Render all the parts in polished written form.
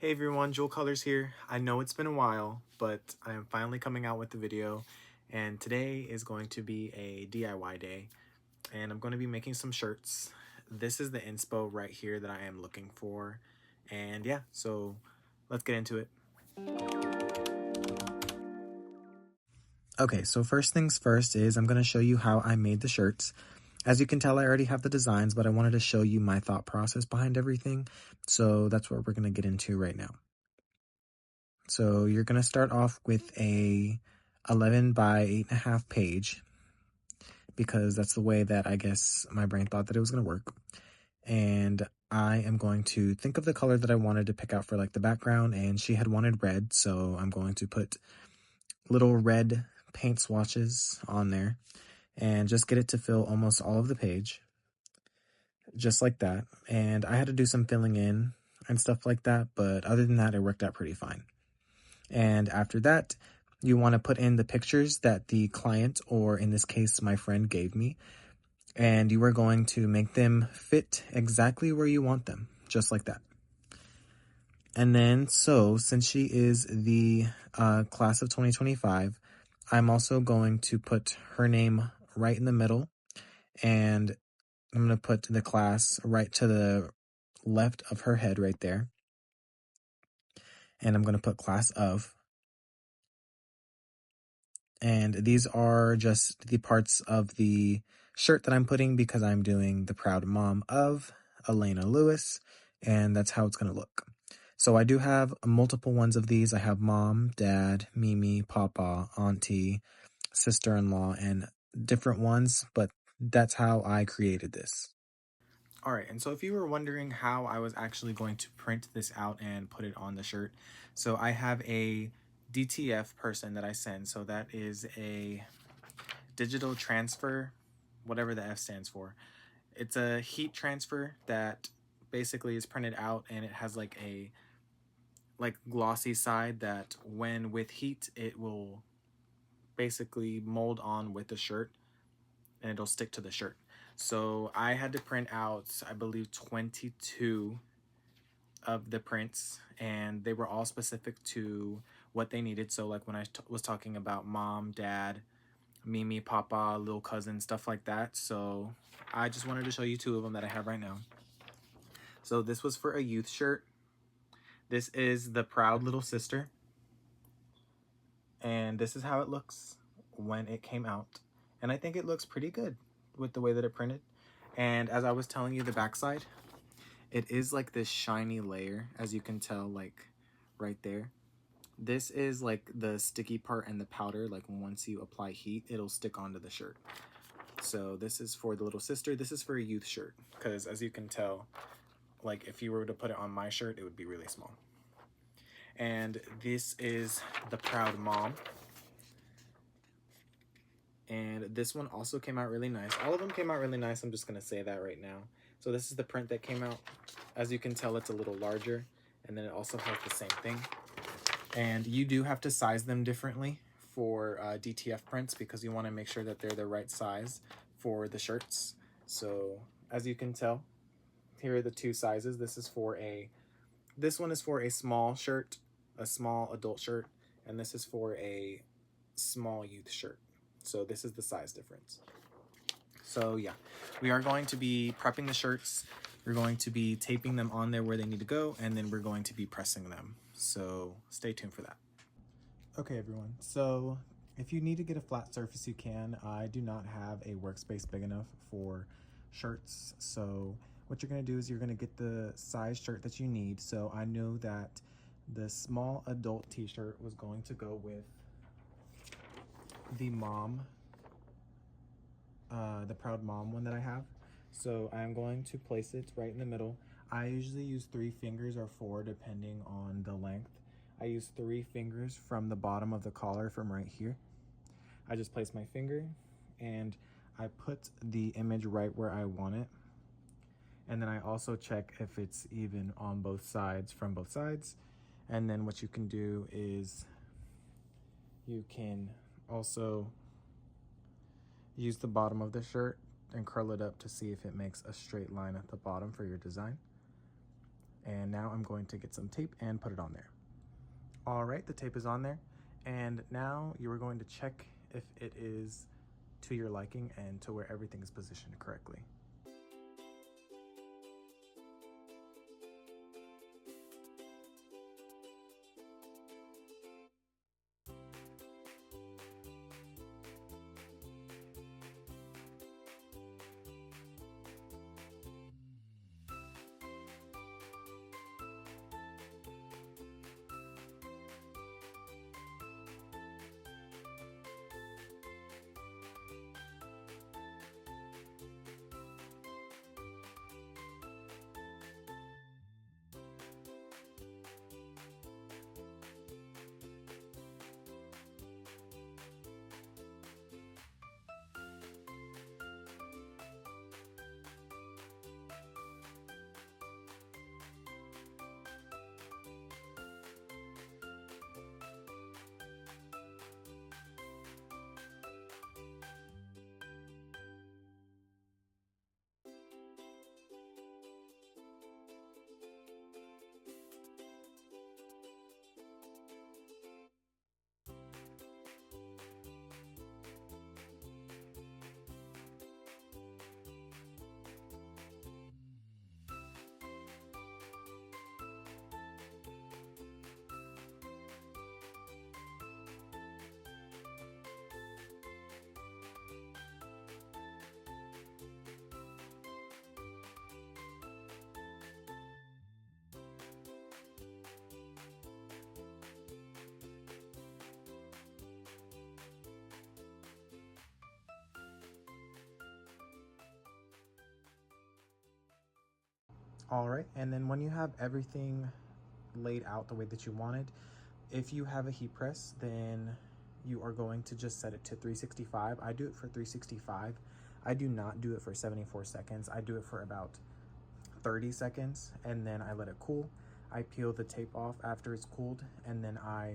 Hey everyone, Jewel Colors here. I know it's been a while, but I am finally coming out with the video, and today is going to be a DIY day, and I'm going to be making some shirts. This is the inspo right here that I am looking for, and yeah, so let's get into it. Okay, so first things first is I'm going to show you how I made the shirts. As you can tell, I already have the designs, but I wanted to show you my thought process behind everything, so that's what we're going to get into right now. So you're going to start off with a 11 by 8.5 page, because that's the way that I guess my brain thought that it was going to work. And I am going to think of the color that I wanted to pick out for like the background, and she had wanted red, so I'm going to put little red paint swatches on there and just get it to fill almost all of the page, just like that. And I had to do some filling in and stuff like that, but other than that, it worked out pretty fine. And after that, you want to put in the pictures that the client, or in this case, my friend, gave me. And you are going to make them fit exactly where you want them, just like that. And then, so since she is the class of 2025, I'm also going to put her name right in the middle. And I'm going to put the class right to the left of her head right there. And I'm going to put class of. And these are just the parts of the shirt that I'm putting because I'm doing the proud mom of Elena Lewis, and that's how it's going to look. So I do have multiple ones of these. I have mom, dad, Mimi, papa, auntie, sister-in-law, and different ones, but that's how I created this. All right, and so if you were wondering how I was actually going to print this out and put it on the shirt, so I have a DTF person that I send. So that is a digital transfer, whatever the F stands for. It's a heat transfer that basically is printed out, and it has like a glossy side that when with heat it will basically mold on with the shirt, and it'll stick to the shirt. So I had to print out, I believe, 22 of the prints, and they were all specific to what they needed. So like when I was talking about mom, dad, Mimi, papa, little cousin, stuff like that. So I just wanted to show you two of them that I have right now. So this was for a youth shirt. This is the proud little sister, and this is how it looks when it came out. And I think it looks pretty good with the way that it printed. And as I was telling you, the backside, it is like this shiny layer, as you can tell, like right there. This is like the sticky part and the powder, like once you apply heat, it'll stick onto the shirt. So this is for the little sister. This is for a youth shirt, because as you can tell, like if you were to put it on my shirt, it would be really small. And this is the proud mom. And this one also came out really nice. All of them came out really nice. I'm just going to say that right now. So this is the print that came out. As you can tell, it's a little larger. And then it also has the same thing. And you do have to size them differently for DTF prints, because you want to make sure that they're the right size for the shirts. So as you can tell, here are the two sizes. This one is for a small shirt, a small adult shirt, and this is for a small youth shirt. So this is the size difference. So yeah, we are going to be prepping the shirts. We're going to be taping them on there where they need to go, and then we're going to be pressing them. So stay tuned for that. Okay, everyone. So if you need to get a flat surface, you can. I do not have a workspace big enough for shirts. So what you're going to do is you're going to get the size shirt that you need. So I know that the small adult t-shirt was going to go with the mom, the proud mom one that I have. So I'm going to place it right in the middle. I usually use 3 fingers or 4 depending on the length. I use 3 fingers from the bottom of the collar from right here. I just place my finger and I put the image right where I want it. And then I also check if it's even on both sides, from both sides. And then what you can do is you can also use the bottom of the shirt and curl it up to see if it makes a straight line at the bottom for your design. And now I'm going to get some tape and put it on there. All right, the tape is on there. And now you are going to check if it is to your liking and to where everything is positioned correctly. All right, and then when you have everything laid out the way that you wanted, if you have a heat press, then you are going to just set it to 365. I do it for 365. I do not do it for 74 seconds. I do it for about 30 seconds, and then I let it cool. I peel the tape off after it's cooled, and then I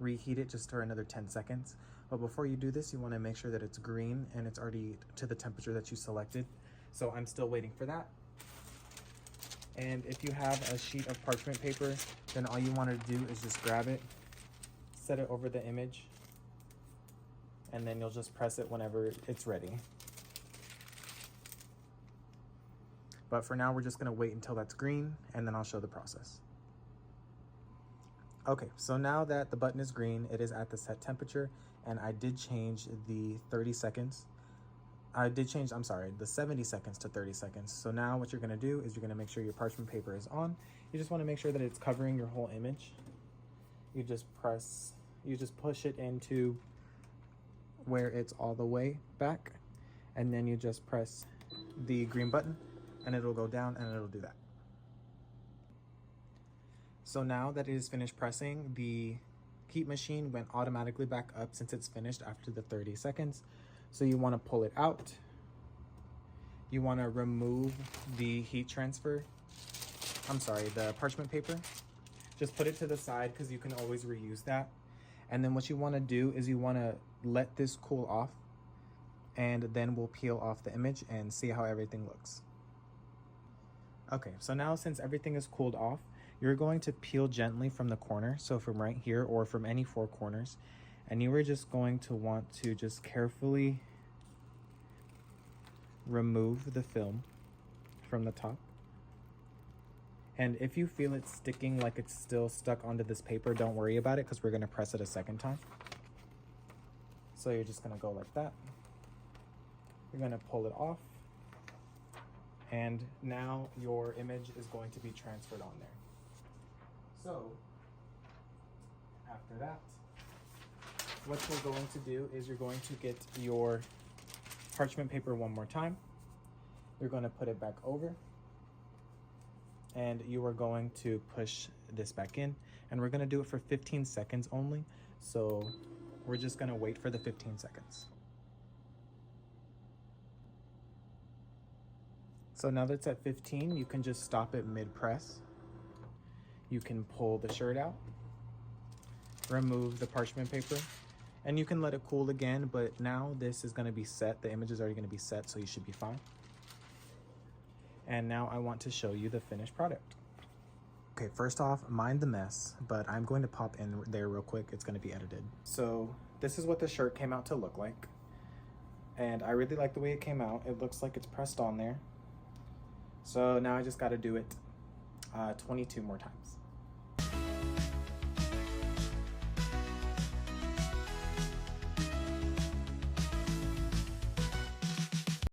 reheat it just for another 10 seconds. But before you do this, you want to make sure that it's green and it's already to the temperature that you selected. So I'm still waiting for that. And if you have a sheet of parchment paper, then all you want to do is just grab it, set it over the image, and then you'll just press it whenever it's ready. But for now, we're just going to wait until that's green, and then I'll show the process. Okay, so now that the button is green, it is at the set temperature, and I did change the 30 seconds. The 70 seconds to 30 seconds. So now what you're gonna do is you're gonna make sure your parchment paper is on. You just wanna make sure that it's covering your whole image. You just push it into where it's all the way back, and then you just press the green button and it'll go down and it'll do that. So now that it is finished pressing, the heat machine went automatically back up since it's finished after the 30 seconds. So you want to pull it out. You want to remove the the parchment paper. Just put it to the side because you can always reuse that. And then what you want to do is you want to let this cool off, and then we'll peel off the image and see how everything looks. Okay, so now since everything is cooled off, you're going to peel gently from the corner, so from right here or from any four corners, and you are just going to want to just carefully remove the film from the top. And if you feel it sticking like it's still stuck onto this paper, don't worry about it because we're going to press it a second time. So you're just going to go like that. You're going to pull it off, and now your image is going to be transferred on there. So after that, what you're going to do is you're going to get your parchment paper one more time. You're going to put it back over, and you are going to push this back in, and we're going to do it for 15 seconds only. So we're just going to wait for the 15 seconds. So now that it's at 15, you can just stop it mid-press. You can pull the shirt out, remove the parchment paper, and you can let it cool again, but now this is going to be set. The image is already going to be set, so you should be fine. And now I want to show you the finished product. Okay, first off, mind the mess, but I'm going to pop in there real quick. It's going to be edited. So this is what the shirt came out to look like. And I really like the way it came out. It looks like it's pressed on there. So now I just got to do it 22 more times.